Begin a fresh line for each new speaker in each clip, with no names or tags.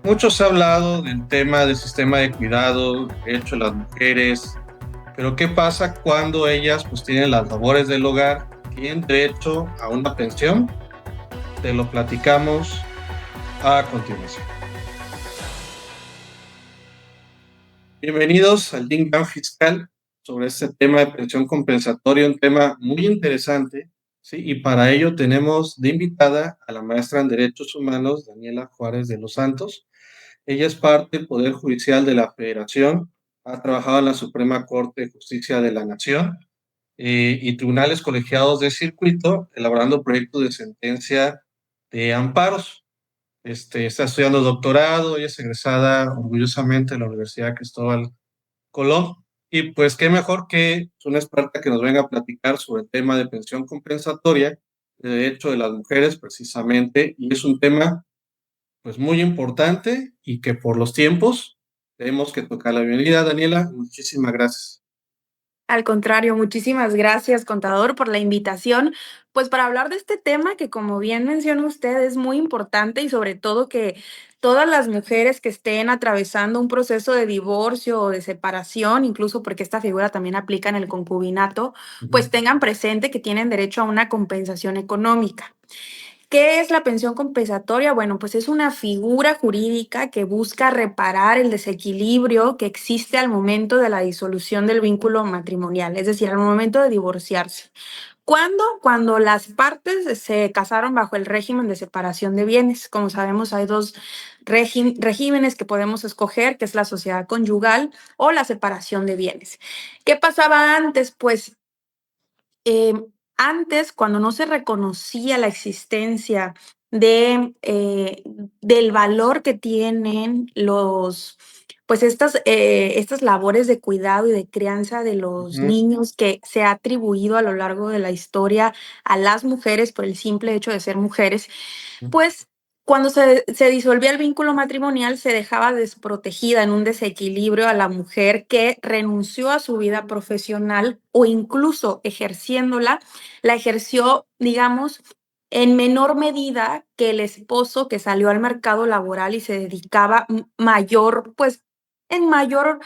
Mucho se ha hablado del tema del sistema de cuidado, derecho de las mujeres, pero ¿qué pasa cuando ellas pues tienen las labores del hogar, tienen derecho a una pensión? Te lo platicamos a continuación. Bienvenidos al Think Tank Fiscal sobre este tema de pensión compensatoria, un tema muy interesante, ¿sí? Y para ello tenemos de invitada a la maestra en Derechos Humanos, Daniela Juárez de los Santos. Ella es parte del Poder Judicial de la Federación, ha trabajado en la Suprema Corte de Justicia de la Nación y tribunales colegiados de circuito, elaborando proyectos de sentencia de amparos. Está estudiando doctorado, ella es egresada orgullosamente de la Universidad Cristóbal Colón. Y pues qué mejor que una experta que nos venga a platicar sobre el tema de pensión compensatoria, de derecho de las mujeres precisamente, y es un tema pues muy importante y que por los tiempos tenemos que tocar. La bienvenida, Daniela, muchísimas gracias.
Al contrario, muchísimas gracias, contador, por la invitación, pues para hablar de este tema que, como bien menciona usted, es muy importante y sobre todo que todas las mujeres que estén atravesando un proceso de divorcio o de separación, incluso porque esta figura también aplica en el concubinato, pues
Ujú.
tengan presente que tienen derecho a una compensación económica. ¿Qué es la pensión compensatoria? Bueno, pues es una figura jurídica que busca reparar el desequilibrio que existe al momento de la disolución del vínculo matrimonial, es decir, al momento de divorciarse. ¿Cuándo? Cuando las partes se casaron bajo el régimen de separación de bienes. Como sabemos, hay dos regímenes que podemos escoger, que es la sociedad conyugal o la separación de bienes. ¿Qué pasaba antes? Pues antes, cuando no se reconocía la existencia de, del valor que tienen pues estas labores de cuidado y de crianza de los
Ujú.
niños que se ha atribuido a lo largo de la historia a las mujeres por el simple hecho de ser mujeres, pues cuando se disolvía el vínculo matrimonial, se dejaba desprotegida en un desequilibrio a la mujer que renunció a su vida profesional o incluso ejerciéndola, la ejerció, digamos, en menor medida que el esposo que salió al mercado laboral y se dedicaba mayor, pues en mayor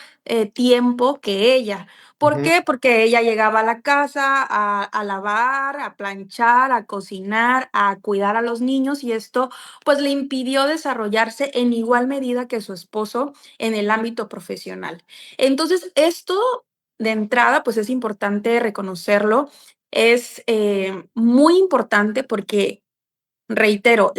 tiempo que ella. ¿Por
Ujú.
qué? Porque ella llegaba a la casa a lavar, a planchar, a cocinar, a cuidar a los niños y esto pues le impidió desarrollarse en igual medida que su esposo en el ámbito profesional. Entonces, esto de entrada, pues es importante reconocerlo, es muy importante porque reitero,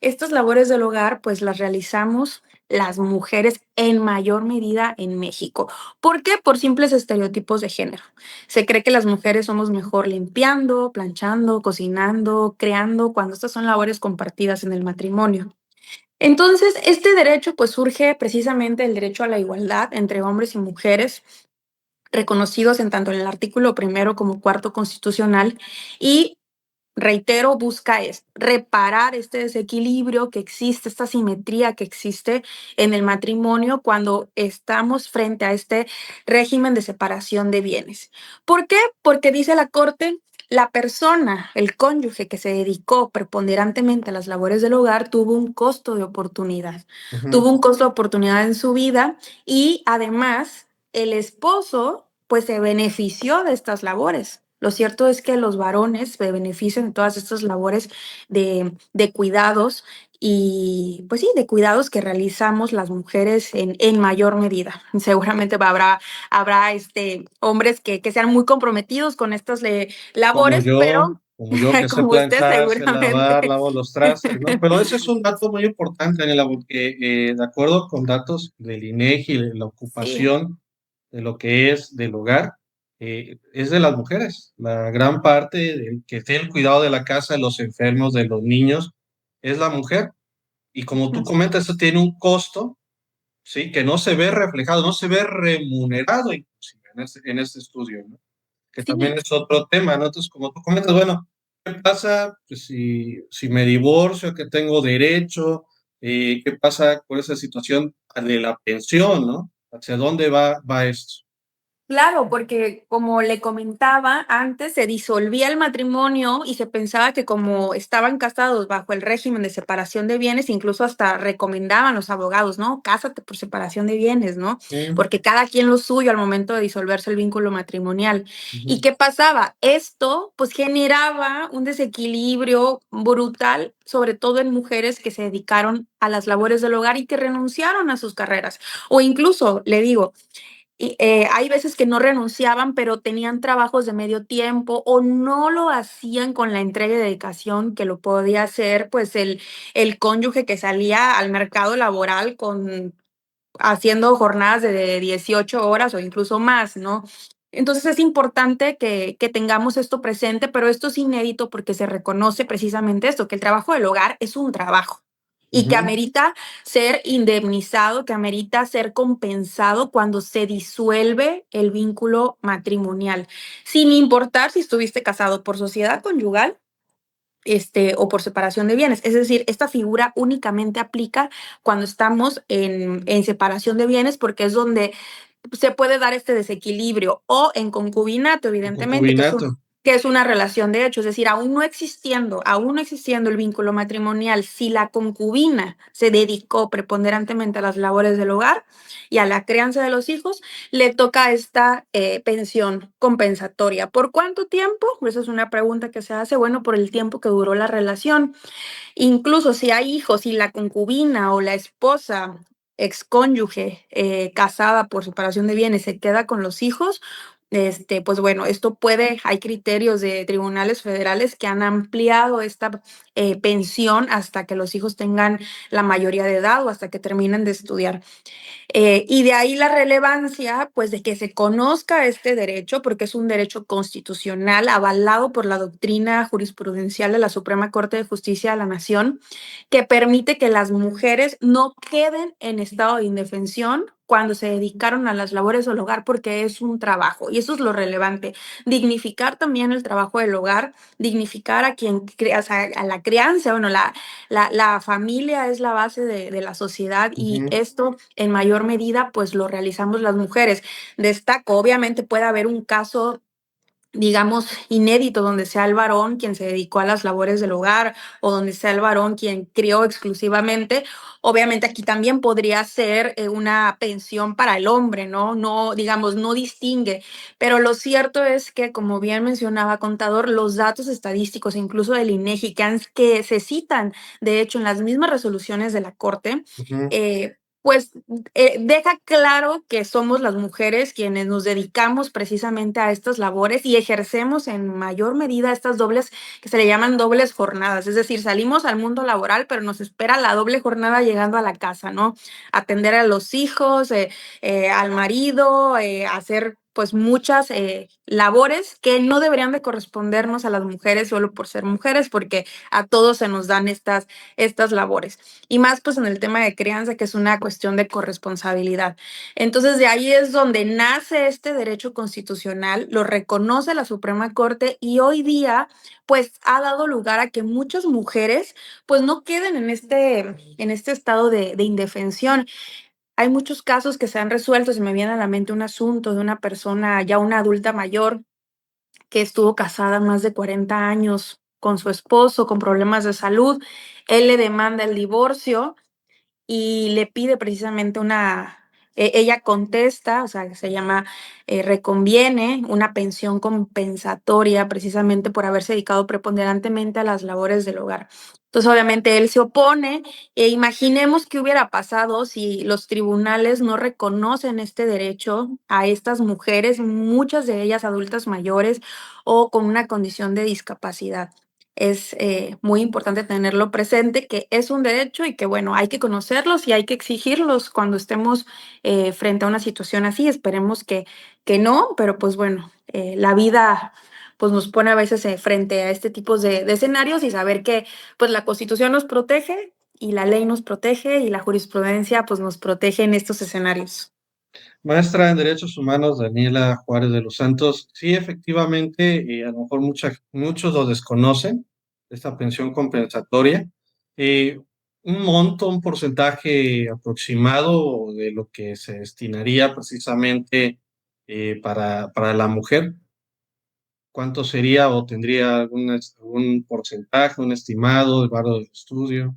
estas labores del hogar, pues las realizamos las mujeres en mayor medida en México. ¿Por qué? Por simples estereotipos de género. Se cree que las mujeres somos mejor limpiando, planchando, cocinando, creando, cuando estas son labores compartidas en el matrimonio. Entonces, este derecho pues surge precisamente del derecho a la igualdad entre hombres y mujeres, reconocidos en tanto en el artículo primero como cuarto constitucional y reitero, busca es reparar este desequilibrio que existe, esta simetría que existe en el matrimonio cuando estamos frente a este régimen de separación de bienes. ¿Por qué? Porque dice la Corte, la persona, el cónyuge que se dedicó preponderantemente a las labores del hogar tuvo un costo de oportunidad, tuvo
Ujú.
un costo de oportunidad en su vida y además el esposo pues se benefició de estas labores. Lo cierto es que los varones se benefician de todas estas labores de cuidados y pues sí, de cuidados que realizamos las mujeres en mayor medida. Seguramente habrá hombres que sean muy comprometidos con estas labores, pero
Como yo que sé
como usted
planchar, sé lavar,
seguramente.
lavo los trastes, ¿no? Pero ese es un dato muy importante, Daniela, porque de acuerdo con datos del INEGI, de la
Sí.
ocupación de lo que es del hogar, es de las mujeres. La gran parte del que tiene el cuidado de la casa, de los enfermos, de los niños, es la mujer. Y como tú comentas, eso tiene un costo, ¿sí? Que no se ve reflejado, no se ve remunerado inclusive en este estudio, ¿no? Que también
Sí,
es otro tema, ¿no? Entonces, como tú comentas, bueno, ¿qué pasa pues, si me divorcio, que tengo derecho? ¿Qué pasa con esa situación de la pensión, ¿no? ¿Hacia dónde va esto?
Claro, porque como le comentaba, antes se disolvía el matrimonio y se pensaba que como estaban casados bajo el régimen de separación de bienes, incluso hasta recomendaban los abogados, ¿no? Cásate por separación de bienes, ¿no?
Mm,
Porque cada quien lo suyo al momento de disolverse el vínculo matrimonial. ¿Y
ujú,
qué pasaba? Esto pues generaba un desequilibrio brutal, sobre todo en mujeres que se dedicaron a las labores del hogar y que renunciaron a sus carreras. O incluso, le digo, hay veces que no renunciaban, pero tenían trabajos de medio tiempo o no lo hacían con la entrega y dedicación que lo podía hacer, pues, el cónyuge que salía al mercado laboral con haciendo jornadas de 18 horas o incluso más, ¿no? Entonces, es importante que tengamos esto presente, pero esto es inédito porque se reconoce precisamente esto, que el trabajo del hogar es un trabajo y que
ujú.
amerita ser indemnizado, que amerita ser compensado cuando se disuelve el vínculo matrimonial, sin importar si estuviste casado por sociedad conyugal, o por separación de bienes. Es decir, esta figura únicamente aplica cuando estamos en separación de bienes, porque es donde se puede dar este desequilibrio, o en concubinato,
Un
evidentemente,
concubinato.
que es una relación de hecho, es decir, aún no existiendo el vínculo matrimonial, si la concubina se dedicó preponderantemente a las labores del hogar y a la crianza de los hijos, le toca esta pensión compensatoria. ¿Por cuánto tiempo? Esa es una pregunta que se hace. Bueno, por el tiempo que duró la relación. Incluso si hay hijos y la concubina o la esposa excónyuge casada por separación de bienes se queda con los hijos, pues bueno, esto puede, hay criterios de tribunales federales que han ampliado esta pensión hasta que los hijos tengan la mayoría de edad o hasta que terminen de estudiar. Y de ahí la relevancia, pues, de que se conozca este derecho, porque es un derecho constitucional avalado por la doctrina jurisprudencial de la Suprema Corte de Justicia de la Nación, que permite que las mujeres no queden en estado de indefensión cuando se dedicaron a las labores del hogar, porque es un trabajo, y eso es lo relevante. Dignificar también el trabajo del hogar, dignificar a quien crea, o sea, a la crianza, bueno, la familia es la base de la sociedad y
Ujú.
esto en mayor medida pues lo realizamos las mujeres. Destaco, obviamente puede haber un caso, digamos, inédito, donde sea el varón quien se dedicó a las labores del hogar o donde sea el varón quien crió exclusivamente. Obviamente aquí también podría ser una pensión para el hombre, ¿no? No, digamos, no distingue. Pero lo cierto es que, como bien mencionaba Contador, los datos estadísticos, incluso del INEGI, que se citan, de hecho, en las mismas resoluciones de la Corte,
Ujú,
pues deja claro que somos las mujeres quienes nos dedicamos precisamente a estas labores y ejercemos en mayor medida estas dobles, que se le llaman dobles jornadas. Es decir, salimos al mundo laboral, pero nos espera la doble jornada llegando a la casa, ¿no? Atender a los hijos, al marido, hacer pues muchas labores que no deberían de correspondernos a las mujeres solo por ser mujeres, porque a todos se nos dan estas labores. Y más pues en el tema de crianza, que es una cuestión de corresponsabilidad. Entonces, de ahí es donde nace este derecho constitucional, lo reconoce la Suprema Corte y hoy día pues ha dado lugar a que muchas mujeres pues no queden en este estado de indefensión. Hay muchos casos que se han resuelto, se me viene a la mente un asunto de una persona, ya una adulta mayor, que estuvo casada más de 40 años con su esposo, con problemas de salud. Él le demanda el divorcio y le pide precisamente ella contesta, o sea, se llama reconviene, una pensión compensatoria precisamente por haberse dedicado preponderantemente a las labores del hogar. Entonces, obviamente, él se opone e imaginemos qué hubiera pasado si los tribunales no reconocen este derecho a estas mujeres, muchas de ellas adultas mayores o con una condición de discapacidad. Es muy importante tenerlo presente, que es un derecho y que, bueno, hay que conocerlos y hay que exigirlos cuando estemos frente a una situación así. Esperemos que no, pero pues bueno, la vida pues nos pone a veces frente a este tipo de escenarios y saber que pues la Constitución nos protege y la ley nos protege y la jurisprudencia pues nos protege en estos escenarios.
Maestra en Derechos Humanos, Daniela Juárez de los Santos, sí, efectivamente, a lo mejor muchos lo desconocen, esta pensión compensatoria. Eh, un monto, un porcentaje aproximado de lo que se destinaría precisamente para la mujer. ¿Cuánto sería o tendría algún porcentaje, un estimado, el valor del estudio?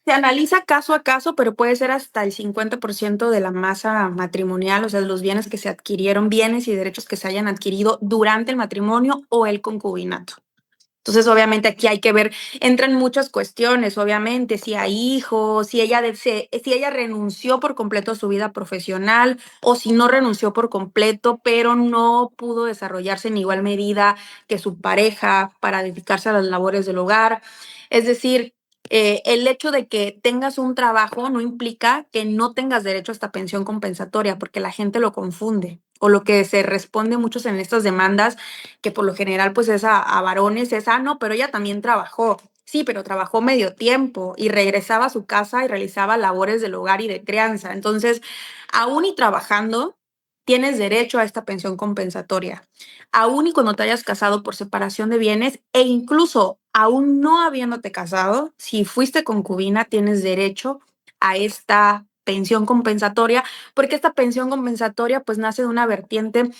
Se analiza caso a caso, pero puede ser hasta el 50% de la masa matrimonial, o sea, de los bienes que se adquirieron, bienes y derechos que se hayan adquirido durante el matrimonio o el concubinato. Entonces, obviamente, aquí hay que ver, entran muchas cuestiones, obviamente, si hay hijos, si ella renunció por completo a su vida profesional o si no renunció por completo, pero no pudo desarrollarse en igual medida que su pareja para dedicarse a las labores del hogar. Es decir, el hecho de que tengas un trabajo no implica que no tengas derecho a esta pensión compensatoria, porque la gente lo confunde. O lo que se responde muchos en estas demandas que por lo general pues es a varones, es, no, pero ella también trabajó. Sí, pero trabajó medio tiempo y regresaba a su casa y realizaba labores del hogar y de crianza. Entonces, aún y trabajando, tienes derecho a esta pensión compensatoria. Aún y cuando te hayas casado por separación de bienes e incluso aún no habiéndote casado, si fuiste concubina, tienes derecho a esta pensión compensatoria, porque esta pensión compensatoria pues nace de una vertiente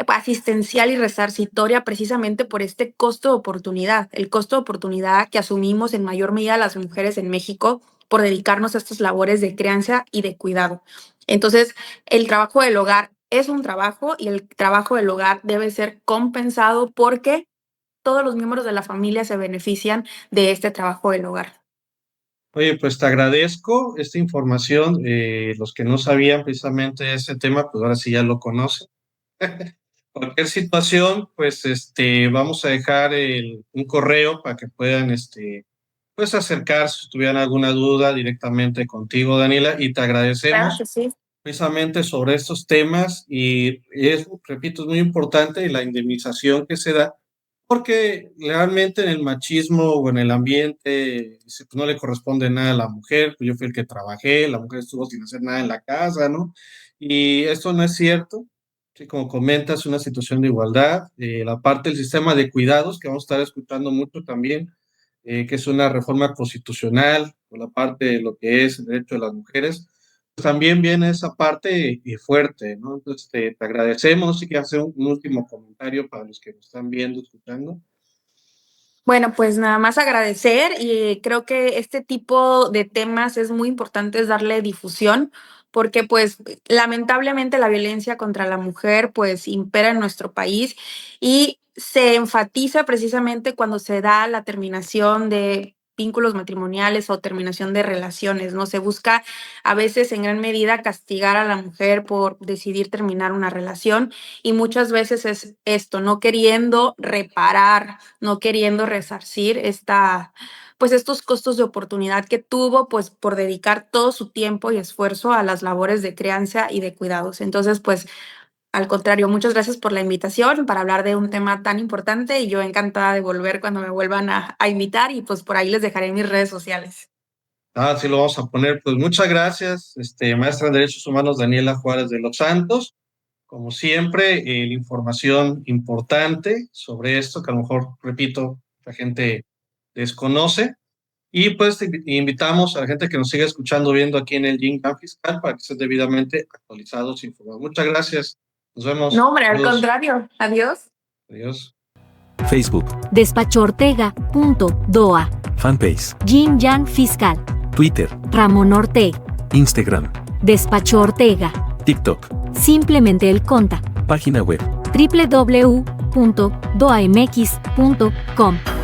asistencial y resarcitoria precisamente por este costo de oportunidad, el costo de oportunidad que asumimos en mayor medida las mujeres en México por dedicarnos a estas labores de crianza y de cuidado. Entonces, el trabajo del hogar es un trabajo y el trabajo del hogar debe ser compensado porque todos los miembros de la familia se benefician de este trabajo del hogar.
Oye, pues te agradezco esta información. Los que no sabían precisamente ese tema, pues ahora sí ya lo conocen. Cualquier situación, pues vamos a dejar un correo para que puedan pues acercarse si tuvieran alguna duda directamente contigo, Daniela, y te
Claro
agradecemos
que sí.
precisamente sobre estos temas y es, repito, es muy importante la indemnización que se da porque realmente en el machismo o en el ambiente dice, pues no le corresponde nada a la mujer, pues yo fui el que trabajé, la mujer estuvo sin hacer nada en la casa, ¿no? Y esto no es cierto. Sí, como comentas, una situación de igualdad. La parte del sistema de cuidados, que vamos a estar escuchando mucho también, que es una reforma constitucional, por la parte de lo que es el derecho de las mujeres, pues también viene esa parte fuerte, ¿no? Entonces, te agradecemos y que hacer un último comentario para los que nos están viendo, escuchando.
Bueno, pues nada más agradecer y creo que este tipo de temas es muy importante darle difusión porque pues lamentablemente la violencia contra la mujer pues impera en nuestro país y se enfatiza precisamente cuando se da la terminación de vínculos matrimoniales o terminación de relaciones, ¿no? Se busca a veces en gran medida castigar a la mujer por decidir terminar una relación y muchas veces es esto, no queriendo reparar, no queriendo resarcir pues estos costos de oportunidad que tuvo, pues por dedicar todo su tiempo y esfuerzo a las labores de crianza y de cuidados. Entonces, pues al contrario, muchas gracias por la invitación para hablar de un tema tan importante y yo encantada de volver cuando me vuelvan a invitar y pues por ahí les dejaré mis redes sociales.
Sí lo vamos a poner. Pues muchas gracias, maestra en Derechos Humanos Daniela Juárez de los Santos. Como siempre, la información importante sobre esto, que a lo mejor, repito, la gente desconoce. Y pues invitamos a la gente que nos siga escuchando, viendo aquí en el Gym Plan Fiscal para que estén debidamente actualizados e informados. Muchas gracias. Nos vemos.
No, hombre, al
Saludos.
contrario. Adiós.
Adiós.
Facebook,
despachortega.doa,
fanpage,
Yin Yang Fiscal,
Twitter,
Ramón Ortega,
Instagram,
Despacho Ortega,
TikTok,
simplemente el conta,
página web.
www.doamx.com.